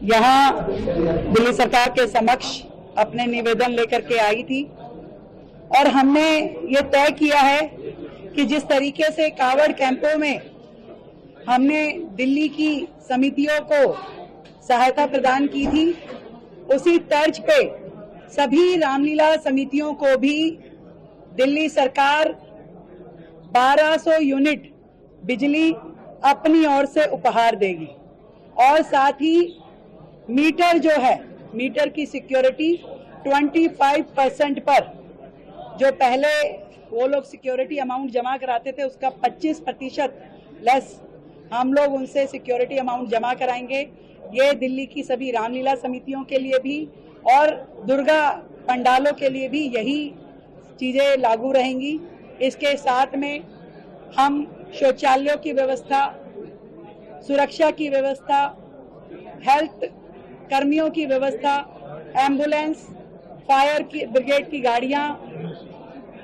यहाँ दिल्ली सरकार के समक्ष अपने निवेदन लेकर के आई थी और हमने ये तय किया है कि जिस तरीके से कावड़ कैंपों में हमने दिल्ली की समितियों को सहायता प्रदान की थी, उसी तर्ज पे सभी रामलीला समितियों को भी दिल्ली सरकार 1200 यूनिट बिजली अपनी ओर से उपहार देगी और साथ ही मीटर जो है, मीटर की सिक्योरिटी 25% पर, जो पहले वो लोग सिक्योरिटी अमाउंट जमा कराते थे उसका 25% लेस हम लोग उनसे सिक्योरिटी अमाउंट जमा कराएंगे। ये दिल्ली की सभी रामलीला समितियों के लिए भी और दुर्गा पंडालों के लिए भी यही चीजें लागू रहेंगी। इसके साथ में हम शौचालयों की व्यवस्था, सुरक्षा की व्यवस्था, हेल्थ कर्मियों की व्यवस्था, एम्बुलेंस, फायर की ब्रिगेड की गाड़ियां,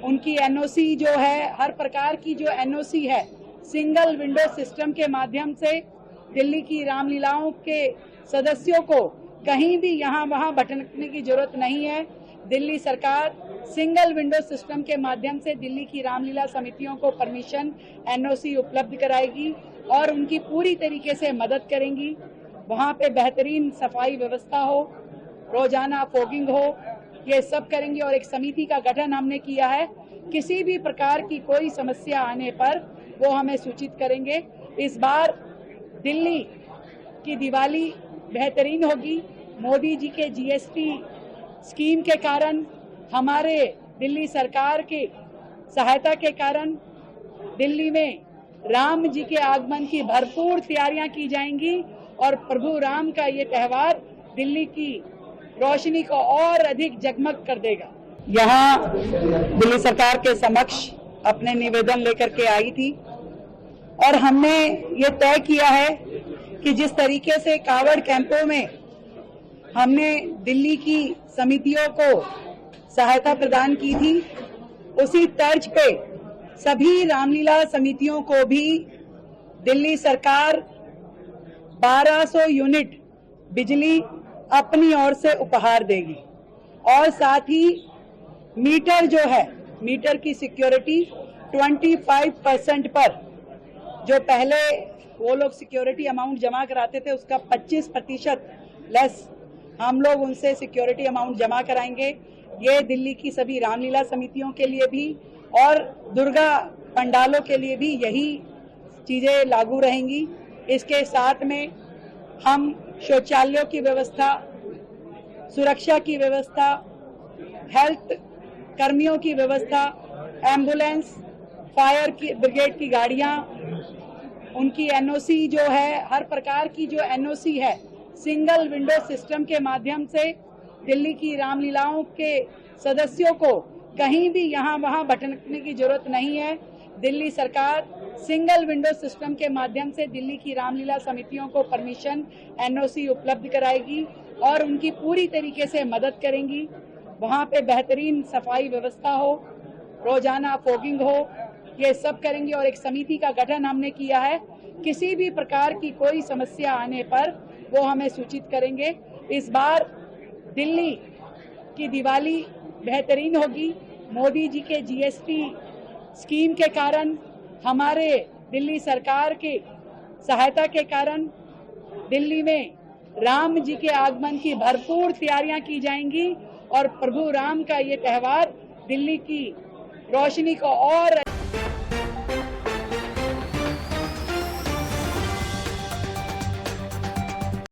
उनकी एनओसी जो है, हर प्रकार की जो एनओसी है, सिंगल विंडो सिस्टम के माध्यम से दिल्ली की रामलीलाओं के सदस्यों को कहीं भी यहाँ वहाँ भटकने की जरूरत नहीं है। दिल्ली सरकार सिंगल विंडो सिस्टम के माध्यम से दिल्ली की रामलीला समितियों को परमिशन, एनओसी उपलब्ध कराएगी और उनकी पूरी तरीके से मदद करेंगी। वहाँ पे बेहतरीन सफाई व्यवस्था हो, रोजाना फॉगिंग हो, ये सब करेंगे और एक समिति का गठन हमने किया है। किसी भी प्रकार की कोई समस्या आने पर वो हमें सूचित करेंगे। इस बार दिल्ली की दिवाली बेहतरीन होगी। मोदी जी के जीएसटी स्कीम के कारण, हमारे दिल्ली सरकार के सहायता के कारण दिल्ली में राम जी के आगमन की भरपूर तैयारियां की जाएंगी और प्रभु राम का ये त्योहार दिल्ली की रोशनी को और अधिक जगमग कर देगा। यहाँ दिल्ली सरकार के समक्ष अपने निवेदन लेकर के आई थी और हमने ये तय किया है कि जिस तरीके से कावड़ कैंपों में हमने दिल्ली की समितियों को सहायता प्रदान की थी, उसी तर्ज पे सभी रामलीला समितियों को भी दिल्ली सरकार 1200 यूनिट बिजली अपनी ओर से उपहार देगी और साथ ही मीटर जो है, मीटर की सिक्योरिटी 25% पर, जो पहले वो लोग सिक्योरिटी अमाउंट जमा कराते थे उसका 25% लेस हम लोग उनसे सिक्योरिटी अमाउंट जमा कराएंगे। ये दिल्ली की सभी रामलीला समितियों के लिए भी और दुर्गा पंडालों के लिए भी यही चीजें लागू रहेंगी। इसके साथ में हम शौचालयों की व्यवस्था, सुरक्षा की व्यवस्था, हेल्थ कर्मियों की व्यवस्था, एम्बुलेंस, फायर की ब्रिगेड की गाड़ियां, उनकी एनओसी जो है, हर प्रकार की जो एनओसी है, सिंगल विंडो सिस्टम के माध्यम से दिल्ली की रामलीलाओं के सदस्यों को कहीं भी यहाँ वहाँ भटकने की जरूरत नहीं है। दिल्ली सरकार सिंगल विंडो सिस्टम के माध्यम से दिल्ली की रामलीला समितियों को परमिशन, एनओसी उपलब्ध कराएगी और उनकी पूरी तरीके से मदद करेंगी। वहाँ पे बेहतरीन सफाई व्यवस्था हो, रोजाना फॉगिंग हो, ये सब करेंगे और एक समिति का गठन हमने किया है। किसी भी प्रकार की कोई समस्या आने पर वो हमें सूचित करेंगे। इस बार दिल्ली की दिवाली बेहतरीन होगी। मोदी जी के जीएसटी स्कीम के कारण, हमारे दिल्ली सरकार के सहायता के कारण दिल्ली में राम जी के आगमन की भरपूर तैयारियां की जाएंगी और प्रभु राम का ये त्योहार दिल्ली की रोशनी को और